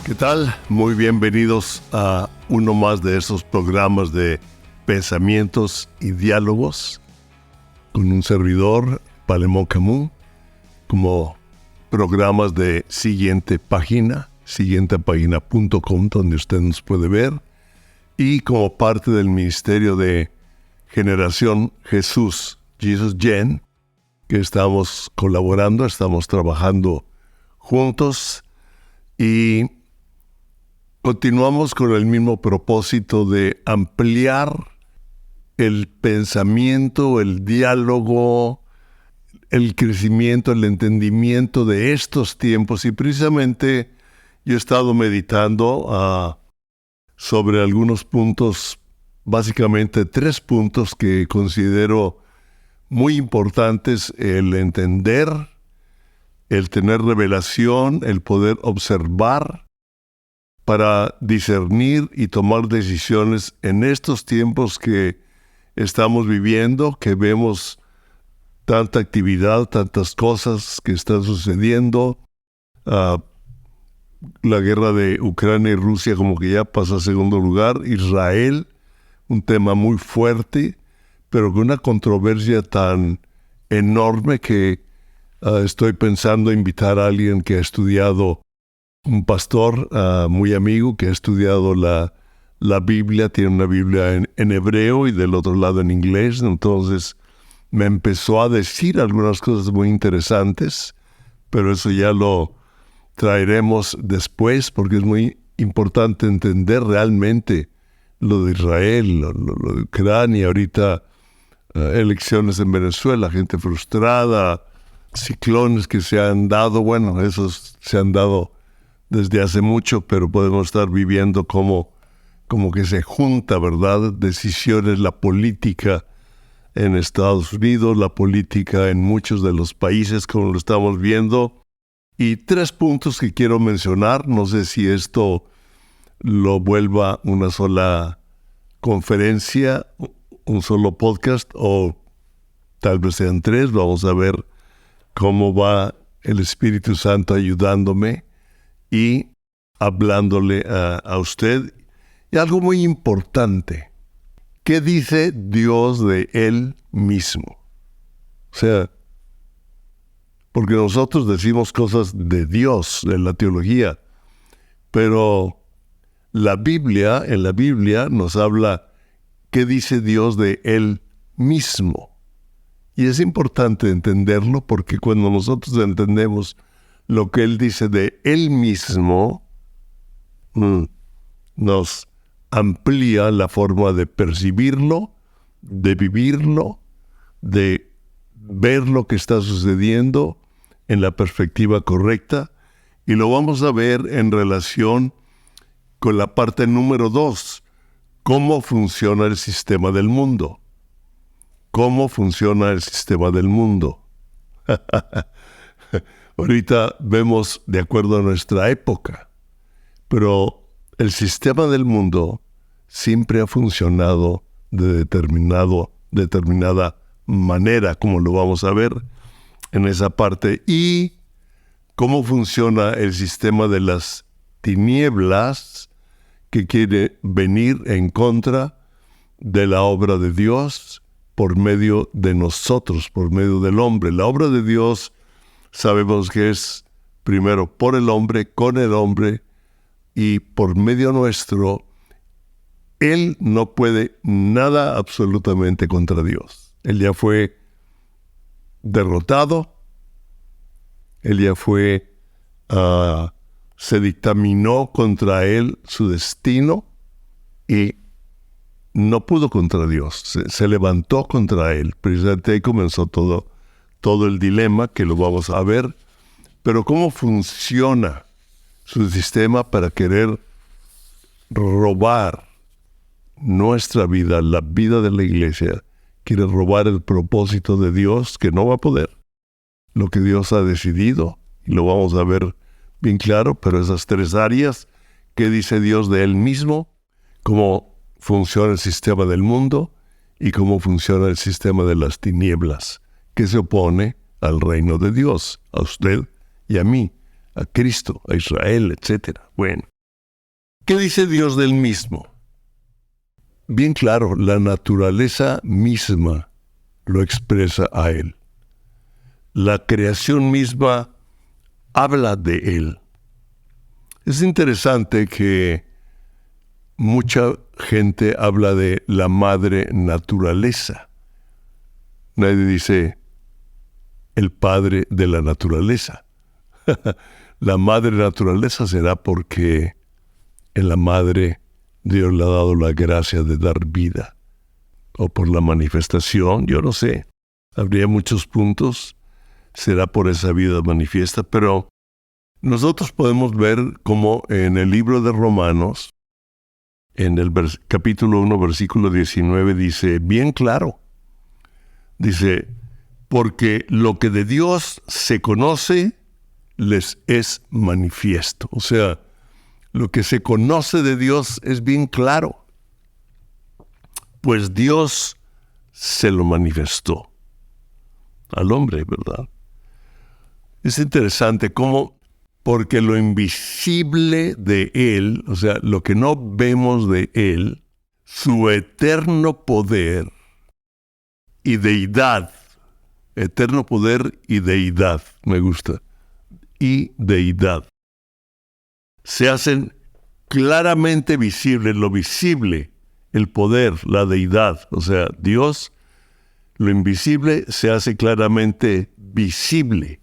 ¿Qué tal? Muy bienvenidos a uno más de esos programas de pensamientos y diálogos con un servidor, Palemón Camus, como programas de siguiente página, siguientepagina.com, donde usted nos puede ver, y como parte del ministerio de Generación Jesús, Jesus Gen, que estamos colaborando, estamos trabajando juntos y continuamos con el mismo propósito de ampliar el pensamiento, el diálogo, el crecimiento, el entendimiento de estos tiempos. Y precisamente yo he estado meditando sobre algunos puntos, básicamente 3 puntos que considero muy importantes: el entender, el tener revelación, el poder observar, para discernir y tomar decisiones en estos tiempos que estamos viviendo, que vemos tanta actividad, tantas cosas que están sucediendo. La guerra de Ucrania y Rusia como que ya pasa a segundo lugar. Israel, un tema muy fuerte, pero con una controversia tan enorme que estoy pensando invitar a alguien que ha estudiado, un pastor muy amigo que ha estudiado la Biblia, tiene una Biblia en hebreo y del otro lado en inglés. Entonces me empezó a decir algunas cosas muy interesantes, pero eso ya lo traeremos después, porque es muy importante entender realmente lo de Israel, lo de Ucrania, ahorita elecciones en Venezuela, gente frustrada, ciclones que se han dado, bueno, esos se han dado desde hace mucho, pero podemos estar viviendo como que se junta, ¿verdad? Decisiones, la política en Estados Unidos, la política en muchos de los países, como lo estamos viendo. Y 3 puntos que quiero mencionar. No sé si esto lo vuelva una sola conferencia, un solo podcast, o tal vez sean 3. Vamos a ver cómo va el Espíritu Santo ayudándome y hablándole a usted. Y algo muy importante: ¿qué dice Dios de Él mismo? O sea, porque nosotros decimos cosas de Dios, de la teología, pero en la Biblia nos habla qué dice Dios de Él mismo. Y es importante entenderlo, porque cuando nosotros entendemos lo que Él dice de Él mismo, nos amplía la forma de percibirlo, de vivirlo, de ver lo que está sucediendo en la perspectiva correcta. Y lo vamos a ver en relación con la parte número 2, cómo funciona el sistema del mundo. ¿Cómo funciona el sistema del mundo? Ahorita vemos de acuerdo a nuestra época, pero el sistema del mundo siempre ha funcionado de determinada manera, como lo vamos a ver en esa parte. Y cómo funciona el sistema de las tinieblas, que quiere venir en contra de la obra de Dios por medio de nosotros, por medio del hombre. La obra de Dios sabemos que es primero por el hombre, con el hombre, y por medio nuestro. Él no puede nada absolutamente contra Dios. Él ya fue derrotado. Él ya se dictaminó contra él su destino y no pudo contra Dios. Se levantó contra él. Precisamente ahí comenzó todo el dilema, que lo vamos a ver. Pero ¿cómo funciona su sistema para querer robar nuestra vida, la vida de la iglesia? Quiere robar el propósito de Dios, que no va a poder. Lo que Dios ha decidido, y lo vamos a ver bien claro, pero esas 3 áreas: ¿qué dice Dios de Él mismo? ¿Cómo funciona el sistema del mundo? y cómo funciona el sistema de las tinieblas, que se opone al reino de Dios, a usted y a mí, a Cristo, a Israel, etc. Bueno, ¿qué dice Dios del mismo? Bien claro, la naturaleza misma lo expresa a Él. La creación misma habla de Él. Es interesante que mucha gente habla de la madre naturaleza. Nadie dice el padre de la naturaleza. La madre naturaleza será porque en la madre Dios le ha dado la gracia de dar vida. O por la manifestación, yo no sé. Habría muchos puntos. Será por esa vida manifiesta, pero nosotros podemos ver cómo en el libro de Romanos, en el capítulo 1, versículo 19, dice, bien claro, dice, porque lo que de Dios se conoce, les es manifiesto. O sea, lo que se conoce de Dios es bien claro, pues Dios se lo manifestó al hombre, ¿verdad? Es interesante cómo, porque lo invisible de Él, o sea, lo que no vemos de Él, su eterno poder y deidad, eterno poder y deidad, me gusta, y deidad, se hacen claramente visibles, lo visible, el poder, la deidad, o sea, Dios, lo invisible se hace claramente visible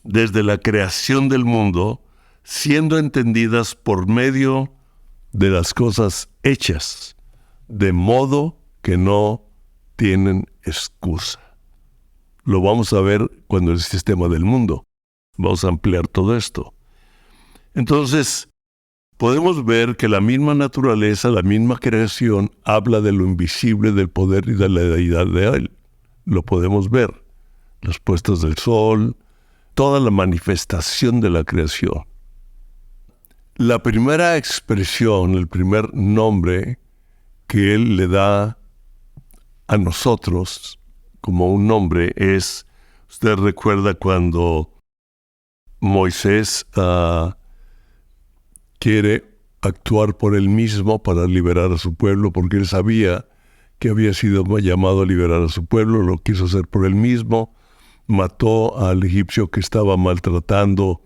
desde la creación del mundo, siendo entendidas por medio de las cosas hechas, de modo que no tienen excusa. Lo vamos a ver cuando el sistema del mundo. Vamos a ampliar todo esto. Entonces, podemos ver que la misma naturaleza, la misma creación, habla de lo invisible, del poder y de la deidad de Él. Lo podemos ver. Las puestas del sol, toda la manifestación de la creación. La primera expresión, el primer nombre que Él le da a nosotros como un nombre es, usted recuerda cuando Moisés quiere actuar por él mismo para liberar a su pueblo, porque él sabía que había sido llamado a liberar a su pueblo, lo quiso hacer por él mismo, mató al egipcio que estaba maltratando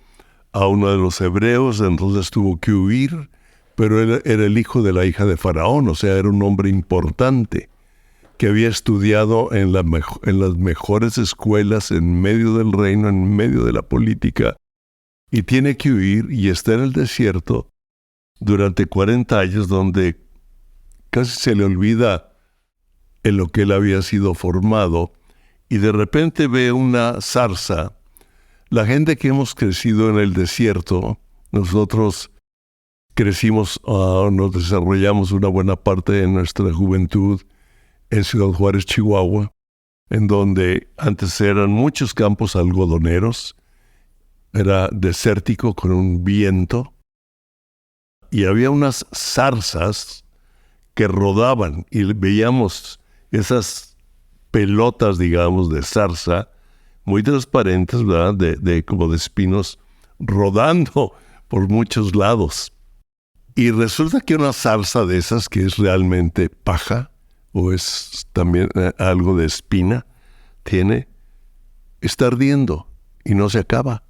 a uno de los hebreos, entonces tuvo que huir, pero él era el hijo de la hija de Faraón, o sea, era un hombre importante, que había estudiado en las mejores escuelas en medio del reino, en medio de la política, y tiene que huir y está en el desierto durante 40 años donde casi se le olvida en lo que él había sido formado, y de repente ve una zarza. La gente que hemos crecido en el desierto, nosotros crecimos, nos desarrollamos una buena parte de nuestra juventud en Ciudad Juárez, Chihuahua, en donde antes eran muchos campos algodoneros, era desértico con un viento, y había unas zarzas que rodaban, y veíamos esas pelotas, digamos, de zarza, muy transparentes, ¿verdad?, como de espinos, rodando por muchos lados. Y resulta que una zarza de esas, que es realmente paja, o es también algo de espina, está ardiendo y no se acaba.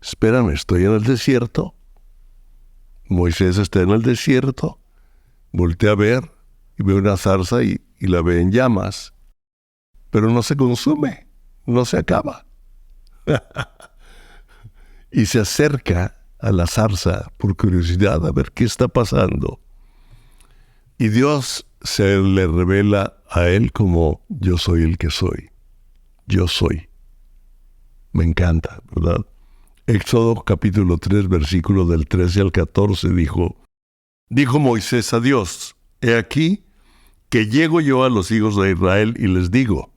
Espérame, estoy en el desierto. Moisés está en el desierto, voltea a ver y ve una zarza y la ve en llamas, pero no se consume, no se acaba. Y se acerca a la zarza por curiosidad a ver qué está pasando. Y Dios se le revela a él como yo soy el que soy. Yo soy. Me encanta, ¿verdad? Éxodo capítulo 3, versículo del 13 al 14 dijo Moisés a Dios, he aquí que llego yo a los hijos de Israel y les digo,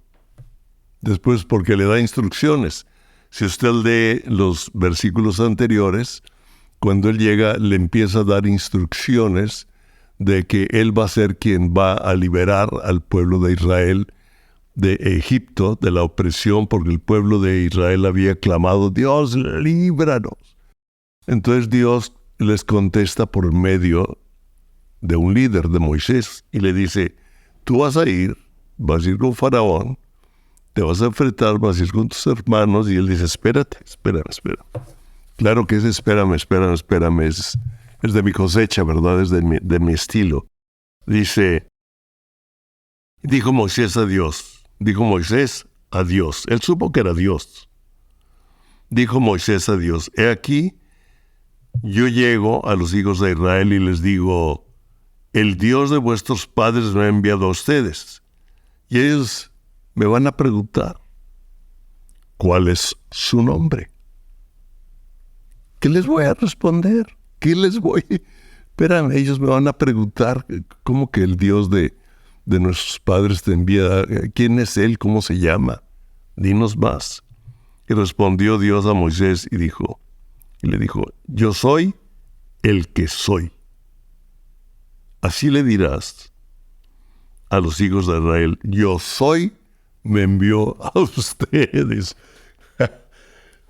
después porque le da instrucciones. Si usted lee los versículos anteriores, cuando él llega le empieza a dar instrucciones de que Él va a ser quien va a liberar al pueblo de Israel de Egipto, de la opresión, porque el pueblo de Israel había clamado, Dios, líbranos. Entonces Dios les contesta por medio de un líder, de Moisés, y le dice, tú vas a ir con Faraón, te vas a enfrentar, vas a ir con tus hermanos, y él dice, espérame. Claro que ese espérame, es de mi cosecha, ¿verdad? Es de mi estilo. Dijo Moisés a Dios, él supo que era Dios. Dijo Moisés a Dios, he aquí, yo llego a los hijos de Israel y les digo, el Dios de vuestros padres me ha enviado a ustedes. Y ellos me van a preguntar, ¿cuál es su nombre? ¿Qué les voy a responder? Espérame, ellos me van a preguntar, ¿cómo que el Dios de nuestros padres te envía? ¿Quién es Él? ¿Cómo se llama? Dinos más. Y respondió Dios a Moisés y le dijo, yo soy el que soy. Así le dirás a los hijos de Israel, yo soy, me envió a ustedes.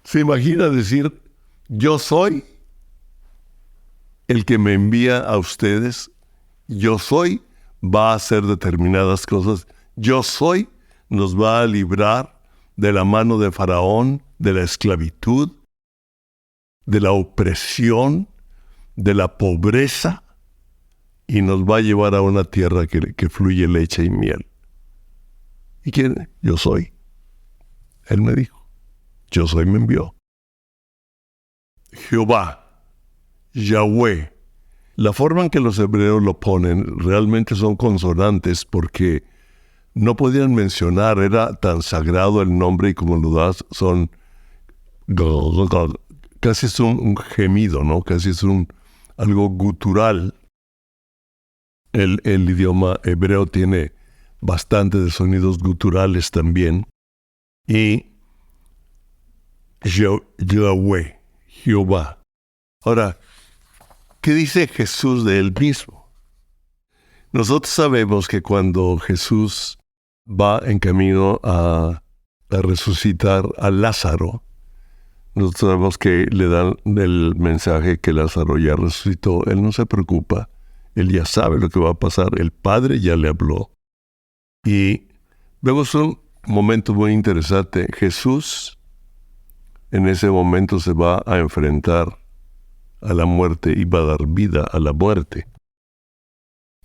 ¿Se imagina decir, yo soy el que me envía a ustedes? Yo soy, va a hacer determinadas cosas. Yo soy, nos va a librar de la mano de Faraón, de la esclavitud, de la opresión, de la pobreza, y nos va a llevar a una tierra que fluye leche y miel. ¿Y quién? Yo soy. Él me dijo, yo soy, me envió. Jehová, Yahweh. La forma en que los hebreos lo ponen realmente son consonantes porque no podían mencionar, era tan sagrado el nombre y como lo das son casi es un gemido, ¿no? Casi es algo gutural. El idioma hebreo tiene bastante de sonidos guturales también. Y Yahweh, Jehová. Ahora, ¿qué dice Jesús de él mismo? Nosotros sabemos que cuando Jesús va en camino a resucitar a Lázaro, nosotros sabemos que le dan el mensaje que Lázaro ya resucitó. Él no se preocupa. Él ya sabe lo que va a pasar. El Padre ya le habló. Y vemos un momento muy interesante. Jesús en ese momento se va a enfrentar a la muerte y va a dar vida a la muerte.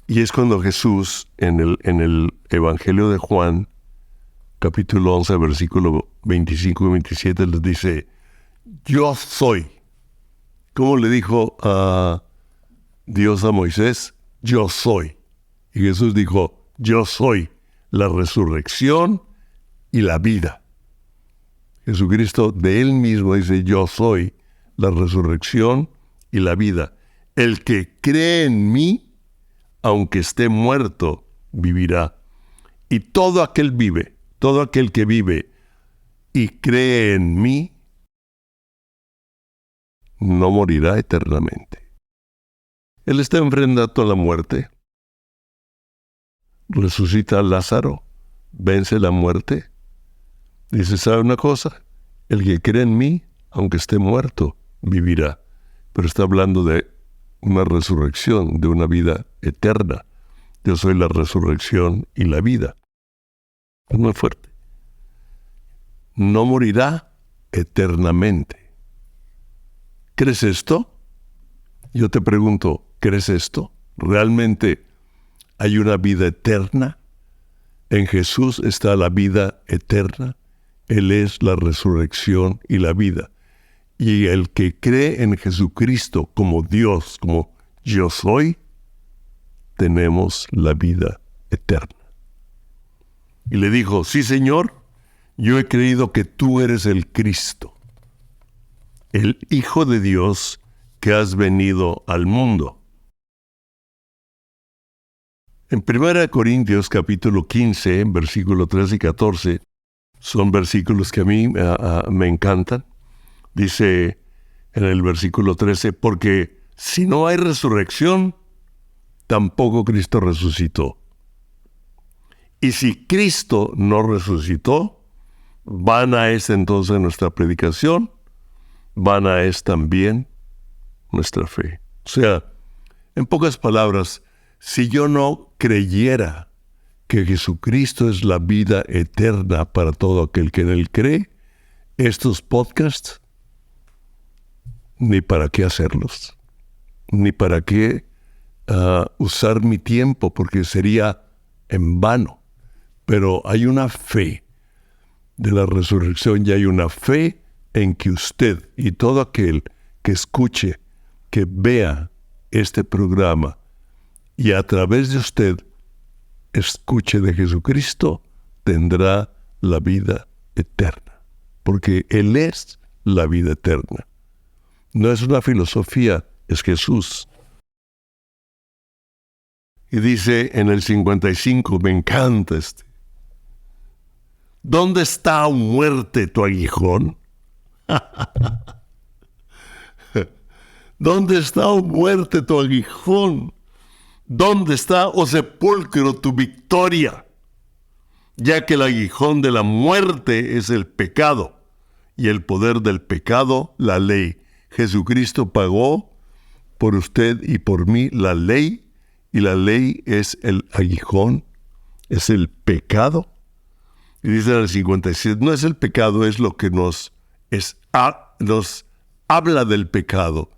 Y es cuando Jesús, en el Evangelio de Juan, capítulo 11, versículo 25 y 27, les dice, yo soy. ¿Cómo le dijo a Dios a Moisés? Yo soy. Y Jesús dijo, yo soy la resurrección y la vida. Jesucristo de él mismo dice, yo soy la resurrección y la vida. El que cree en mí, aunque esté muerto, vivirá. Y todo aquel que vive y cree en mí, no morirá eternamente. Él está enfrentando a la muerte. Resucita a Lázaro, vence la muerte. Dice, ¿sabe una cosa? El que cree en mí, aunque esté muerto, vivirá. Pero está hablando de una resurrección, de una vida eterna. Yo soy la resurrección y la vida. Es muy fuerte. No morirá eternamente. ¿Crees esto? Yo te pregunto, ¿crees esto? ¿Realmente hay una vida eterna? En Jesús está la vida eterna. Él es la resurrección y la vida. Y el que cree en Jesucristo como Dios, como yo soy, tenemos la vida eterna. Y le dijo, sí, Señor, yo he creído que tú eres el Cristo, el Hijo de Dios que has venido al mundo. En 1 Corintios capítulo 15, versículo 13 y 14, son versículos que a mí me encantan. Dice en el versículo 13, porque si no hay resurrección, tampoco Cristo resucitó. Y si Cristo no resucitó, vana es entonces nuestra predicación, vana es también nuestra fe. O sea, en pocas palabras, si yo no creyera que Jesucristo es la vida eterna para todo aquel que en Él cree, estos podcasts, ni para qué hacerlos, ni para qué usar mi tiempo, porque sería en vano. Pero hay una fe de la resurrección y hay una fe en que usted y todo aquel que escuche, que vea este programa y a través de usted escuche de Jesucristo, tendrá la vida eterna. Porque Él es la vida eterna. No es una filosofía, es Jesús. Y dice en el 55, me encanta este: ¿dónde está, oh muerte, tu aguijón? ¿Dónde está, oh muerte, tu aguijón? ¿Dónde está, oh sepulcro, tu victoria? Ya que el aguijón de la muerte es el pecado, y el poder del pecado, la ley. Jesucristo pagó por usted y por mí la ley, y la ley es el aguijón, es el pecado. Y dice en el 57, no es el pecado, es lo que nos habla del pecado,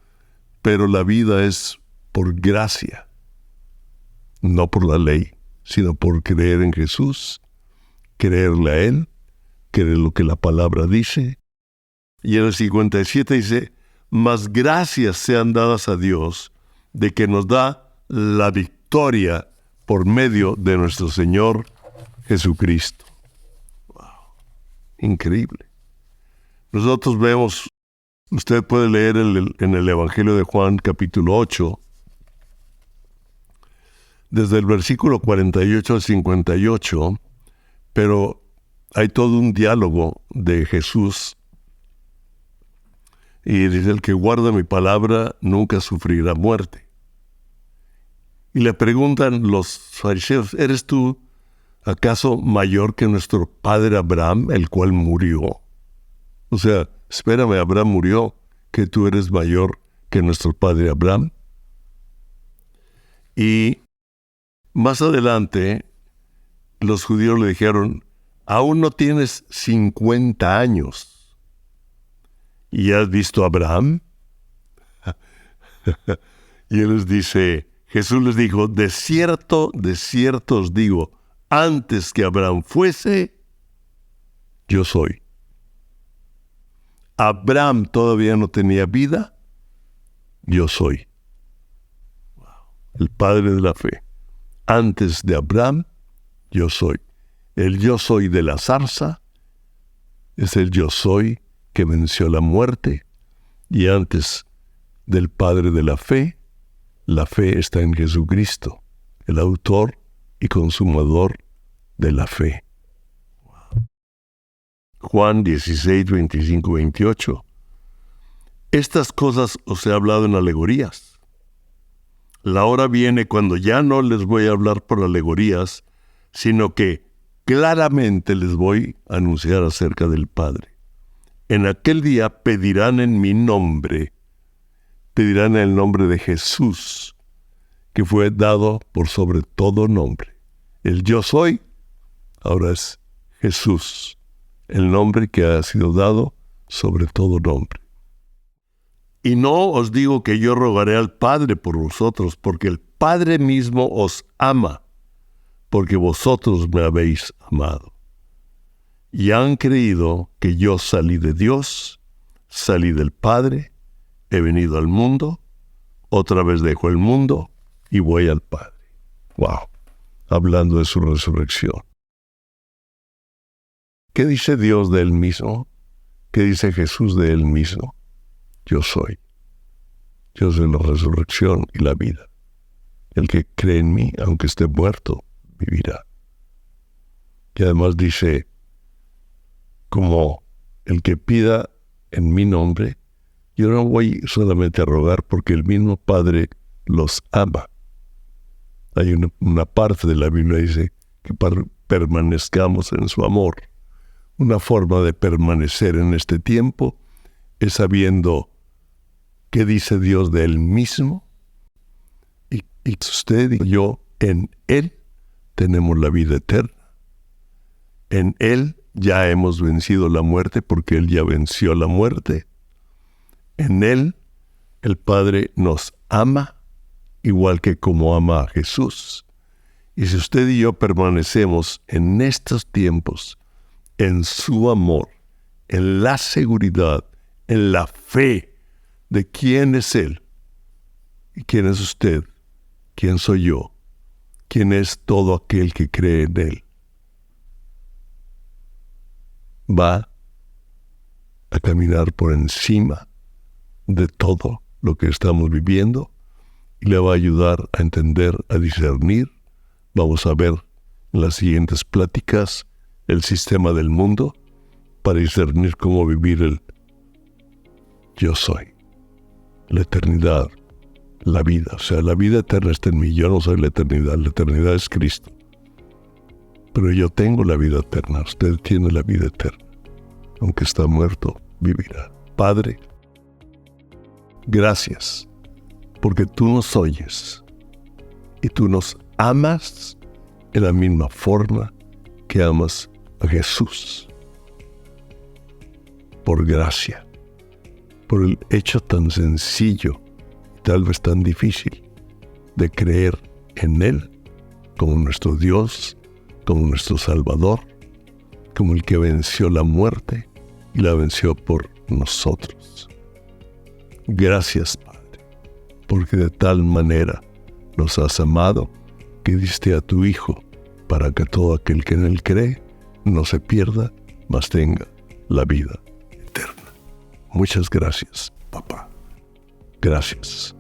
pero la vida es por gracia, no por la ley, sino por creer en Jesús, creerle a Él, creer lo que la palabra dice. Y en el 57 dice, mas gracias sean dadas a Dios de que nos da la victoria por medio de nuestro Señor Jesucristo. Wow. Increíble. Nosotros vemos, usted puede leer en el Evangelio de Juan capítulo 8, desde el versículo 48 al 58, pero hay todo un diálogo de Jesús. Y dice, el que guarda mi palabra nunca sufrirá muerte. Y le preguntan los fariseos, ¿eres tú acaso mayor que nuestro padre Abraham, el cual murió? O sea, espérame, Abraham murió, que tú eres mayor que nuestro padre Abraham. Y más adelante, los judíos le dijeron, aún no tienes 50 años. ¿Y has visto a Abraham? Y él les dice, Jesús les dijo, de cierto os digo, antes que Abraham fuese, yo soy. Abraham todavía no tenía vida, yo soy. El padre de la fe. Antes de Abraham, yo soy. El yo soy de la zarza es el yo soy que venció la muerte. Y antes del padre de la fe está en Jesucristo, el autor y consumador de la fe. Juan 16, 25, 28. Estas cosas os he hablado en alegorías. La hora viene cuando ya no les voy a hablar por alegorías, sino que claramente les voy a anunciar acerca del Padre. En aquel día pedirán en mi nombre, pedirán el nombre de Jesús, que fue dado por sobre todo nombre. El yo soy, ahora es Jesús, el nombre que ha sido dado sobre todo nombre. Y no os digo que yo rogaré al Padre por vosotros, porque el Padre mismo os ama, porque vosotros me habéis amado. Y han creído que yo salí de Dios, salí del Padre, he venido al mundo, otra vez dejo el mundo y voy al Padre. ¡Wow! Hablando de su resurrección. ¿Qué dice Dios de Él mismo? ¿Qué dice Jesús de Él mismo? Yo soy. Yo soy la resurrección y la vida. El que cree en mí, aunque esté muerto, vivirá. Y además dice, como el que pida en mi nombre, yo no voy solamente a rogar porque el mismo Padre los ama. Hay una parte de la Biblia que dice que permanezcamos en su amor. Una forma de permanecer en este tiempo es sabiendo qué dice Dios de Él mismo, y usted y yo en Él tenemos la vida eterna. En Él ya hemos vencido la muerte porque Él ya venció la muerte. En Él el Padre nos ama igual que como ama a Jesús. Y si usted y yo permanecemos en estos tiempos, en su amor, en la seguridad, en la fe de quién es Él, y quién es usted, quién soy yo, quién es todo aquel que cree en Él, va a caminar por encima de todo lo que estamos viviendo y le va a ayudar a entender, a discernir. Vamos a ver en las siguientes pláticas el sistema del mundo para discernir cómo vivir el yo soy, la eternidad, la vida. O sea, la vida eterna está en mí. Yo no soy la eternidad es Cristo. Pero yo tengo la vida eterna, usted tiene la vida eterna. Aunque está muerto, vivirá. Padre, gracias, porque tú nos oyes y tú nos amas en la misma forma que amas a Jesús. Por gracia, por el hecho tan sencillo y tal vez tan difícil de creer en Él como nuestro Dios, como nuestro Salvador, como el que venció la muerte y la venció por nosotros. Gracias, Padre, porque de tal manera nos has amado que diste a tu Hijo para que todo aquel que en Él cree no se pierda, mas tenga la vida eterna. Muchas gracias, papá. Gracias.